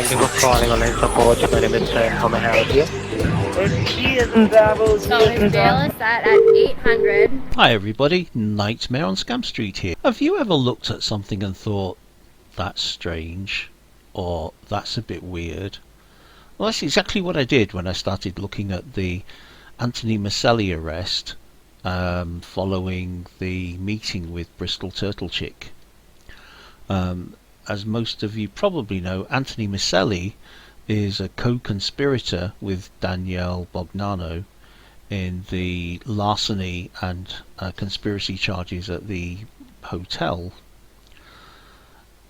Thank you for calling online support. My name is Sam. How may I help you? So his bail is set at 800. Hi everybody, Nightmare on Scam Street here. Have you ever looked at something and thought, that's strange, or that's a bit weird? Well, that's exactly what I did when I started looking at the Anthony Micelli arrest following the meeting with Bristol Turtlechick. As most of you probably know, Anthony Micelli is a co-conspirator with Danielle Bognano in the larceny and conspiracy charges at the hotel.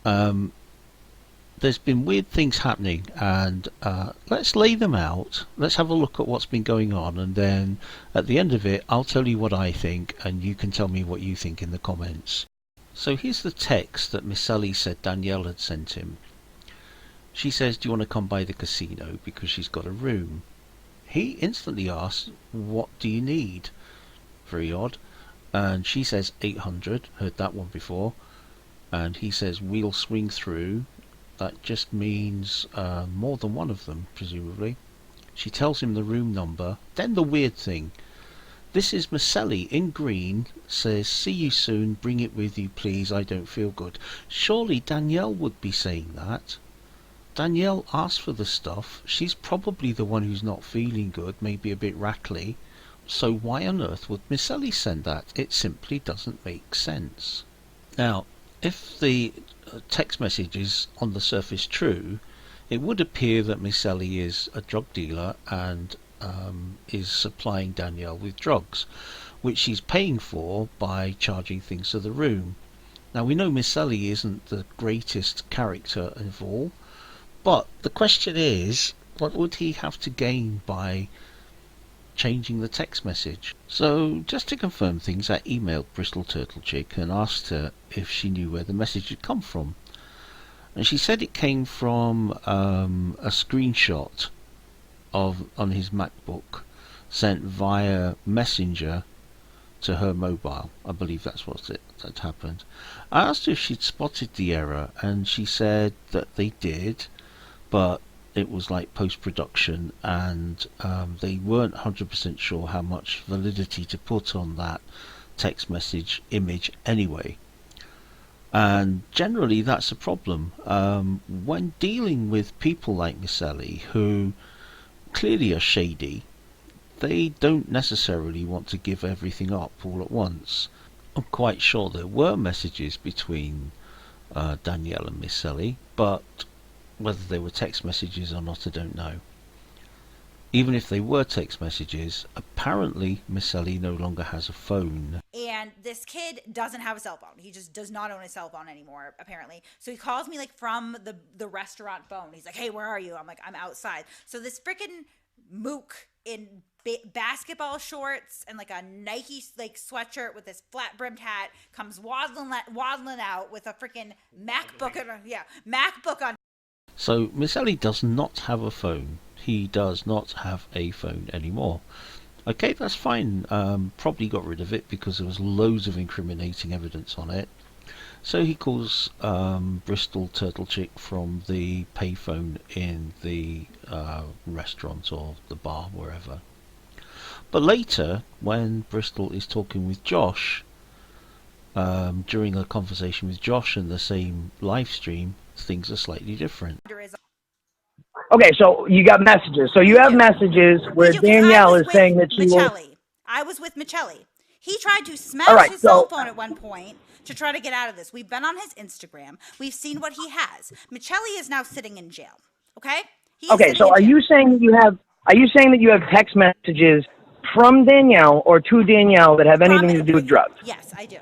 There's been weird things happening, and let's lay them out. Let's have a look at what's been going on, and then at the end of it I'll tell you what I think and you can tell me what you think in the comments. So here's the text that Micelli said Danielle had sent him. She says, do you want to come by the casino because she's got a room? He instantly asks, what do you need? Very odd. And she says 800, heard that one before. And he says, we'll swing through. That just means more than one of them, presumably. She tells him the room number. Then the weird thing. This is Micelli in green, says, see you soon, bring it with you please, I don't feel good. Surely Danielle would be saying that. Danielle asked for the stuff. She's probably the one who's not feeling good, maybe a bit rattly. So why on earth would Micelli send that? It simply doesn't make sense. Now, if the text message is on the surface true, it would appear that Micelli is a drug dealer and is supplying Danielle with drugs, which she's paying for by charging things to the room. Now we know Micelli isn't the greatest character of all, but the question is, what would he have to gain by changing the text message? So just to confirm things, I emailed Bristol Turtlechick and asked her if she knew where the message had come from, and she said it came from a screenshot on his MacBook sent via Messenger to her mobile. I believe that's what that happened. I asked her if she'd spotted the error, and she said that they did, but it was like post-production, and they weren't 100% sure how much validity to put on that text message image anyway. And generally that's a problem when dealing with people like Micelli, who clearly are shady. They don't necessarily want to give everything up all at once. I'm quite sure there were messages between Danielle and Micelli, but whether they were text messages or not, I don't know. Even if they were text messages, apparently Micelli no longer has a phone. And this kid doesn't have a cell phone. He just does not own a cell phone anymore, apparently. So he calls me like from the restaurant phone. He's like, hey, where are you? I'm like, I'm outside. So this freaking mook in basketball shorts and like a Nike like sweatshirt with this flat brimmed hat comes waddling out with a freaking MacBook on. So Micelli does not have a phone. He does not have a phone anymore. Okay, that's fine. Probably got rid of it because there was loads of incriminating evidence on it. So he calls Bristol Turtlechick from the payphone in the restaurant or the bar, wherever. But later, when Bristol is talking with Josh, during a conversation with Josh in the same live stream, things are slightly different. Okay, so you got messages. So you have messages where Danielle is saying that she will... I was with Micelli. He tried to smash his cell phone at one point to try to get out of this. We've been on his Instagram. We've seen what he has. Micelli is now sitting in jail. Okay? Okay, so are you saying that you have text messages from Danielle or to Danielle that have anything to do with drugs? Yes, I do.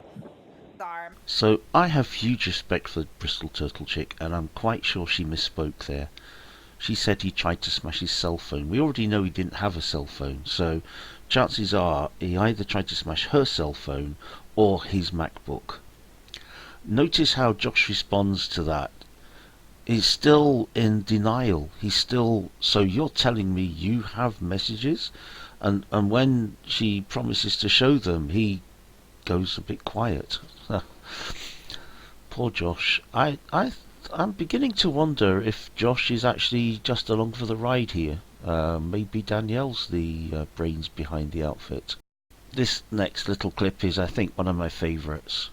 So I have huge respect for Bristol Turtlechick, and I'm quite sure she misspoke there. She said he tried to smash his cell phone. We already know he didn't have a cell phone, so chances are he either tried to smash her cell phone or his MacBook. Notice how Josh responds to that. He's still in denial. He's still, so you're telling me you have messages? And when she promises to show them, he goes a bit quiet. Poor Josh. I I'm beginning to wonder if Josh is actually just along for the ride here. Maybe Danielle's the brains behind the outfit. This next little clip is, I think, one of my favourites.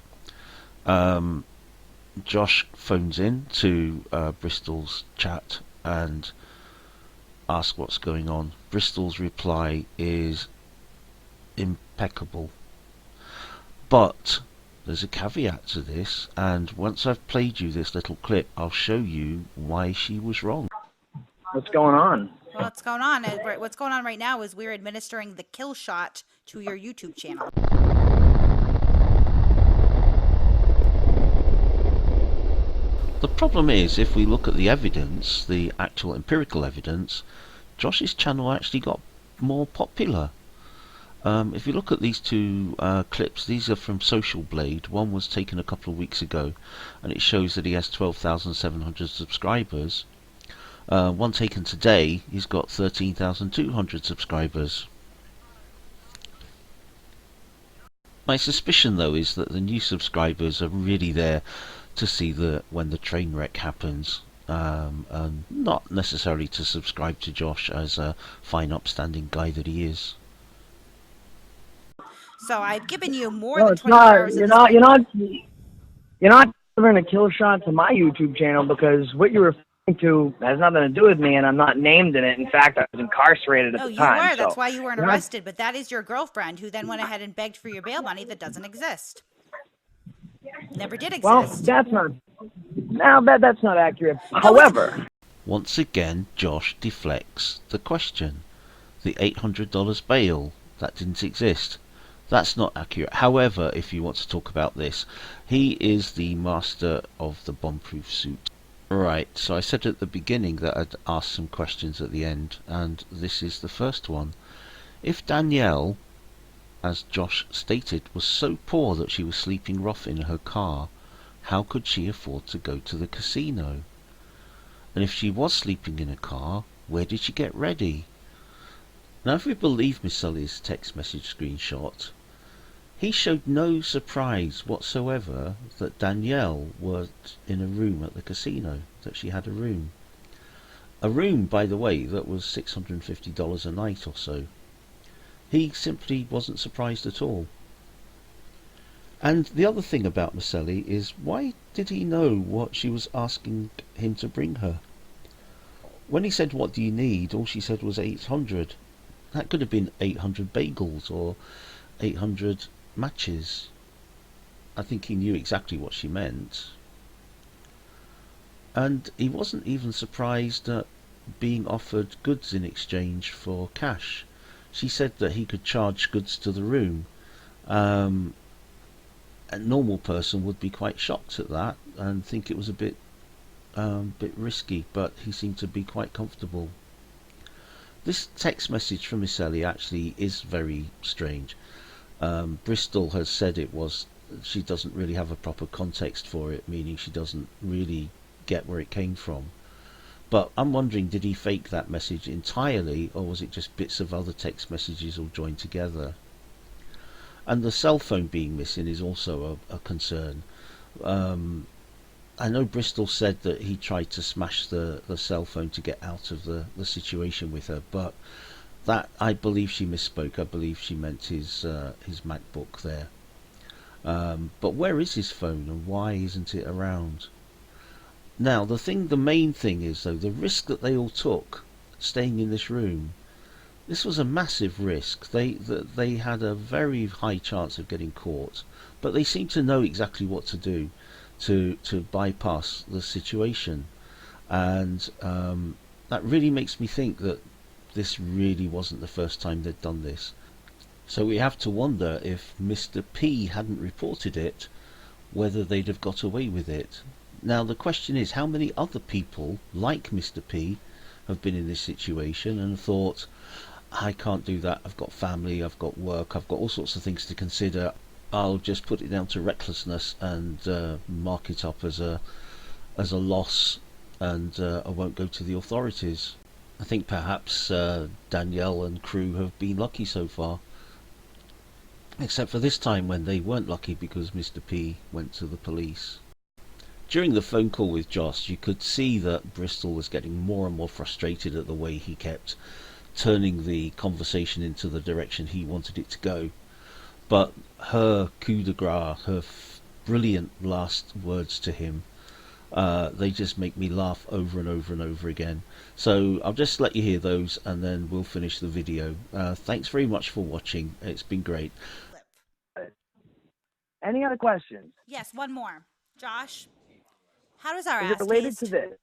Josh phones in to Bristol's chat and asks what's going on. Bristol's reply is impeccable. But there's a caveat to this, and once I've played you this little clip, I'll show you why she was wrong. What's going on? Well, what's going on? What's going on right now is we're administering the kill shot to your YouTube channel. The problem is, if we look at the evidence, the actual empirical evidence, Josh's channel actually got more popular. If you look at these two clips, these are from Social Blade. One was taken a couple of weeks ago, and it shows that he has 12,700 subscribers. One taken today, he's got 13,200 subscribers. My suspicion, though, is that the new subscribers are really there to see when the train wreck happens, and not necessarily to subscribe to Josh as a fine, upstanding guy that he is. So I've given you more No, than it's 24 not. hours. You're not delivering a kill shot to my YouTube channel because what you're referring to has nothing to do with me, and I'm not named in it. In fact, I was incarcerated at the time. No, you were. That's so why you weren't you're not- arrested. But that is your girlfriend who then went ahead and begged for your bail money that doesn't exist. Never did exist. Well, that's not. Now that's not accurate. However, Once again, Josh deflects the question. The $800 bail, that didn't exist. That's not accurate. However, if you want to talk about this, he is the master of the bomb-proof suit. Right, so I said at the beginning that I'd ask some questions at the end, and this is the first one. If Danielle, as Josh stated, was so poor that she was sleeping rough in her car, how could she afford to go to the casino? And if she was sleeping in a car, where did she get ready? Now, if we believe Micelli's text message screenshot, he showed no surprise whatsoever that Danielle was in a room at the casino, that she had a room. A room, by the way, that was $650 a night or so. He simply wasn't surprised at all. And the other thing about Micelli is, why did he know what she was asking him to bring her? When he said, "What do you need?" all she said was 800. That could have been 800 bagels or 800 matches. I think he knew exactly what she meant. And he wasn't even surprised at being offered goods in exchange for cash. She said that he could charge goods to the room. A normal person would be quite shocked at that and think it was a bit risky, but he seemed to be quite comfortable. This text message from Micelli actually is very strange. Bristol has said she doesn't really have a proper context for it, meaning she doesn't really get where it came from. But I'm wondering, did he fake that message entirely, or was it just bits of other text messages all joined together? And the cell phone being missing is also a concern. I know Bristol said that he tried to smash the cell phone to get out of the situation with her, but that, I believe she misspoke. I believe she meant his MacBook there. But where is his phone, and why isn't it around? Now, the main thing is, though, the risk that they all took staying in this room. This was a massive risk. They had a very high chance of getting caught, but they seemed to know exactly what to do to bypass the situation, and that really makes me think that this really wasn't the first time they'd done this. So we have to wonder, if Mr. P hadn't reported it, whether they'd have got away with it. Now the question is, how many other people like Mr. P have been in this situation and thought, I can't do that, I've got family, I've got work, I've got all sorts of things to consider, I'll just put it down to recklessness and mark it up as a loss, and I won't go to the authorities. I think perhaps Danielle and crew have been lucky so far, except for this time when they weren't lucky because Mr. P went to the police. during the phone call with Joss, you could see that Bristol was getting more and more frustrated at the way he kept turning the conversation into the direction he wanted it to go. But her coup de grace, her brilliant last words to him, they just make me laugh over and over and over again. So I'll just let you hear those and then we'll finish the video. Thanks very much for watching. It's been great. Any other questions? Yes, one more. Josh, how does our Is ass it related taste? to this?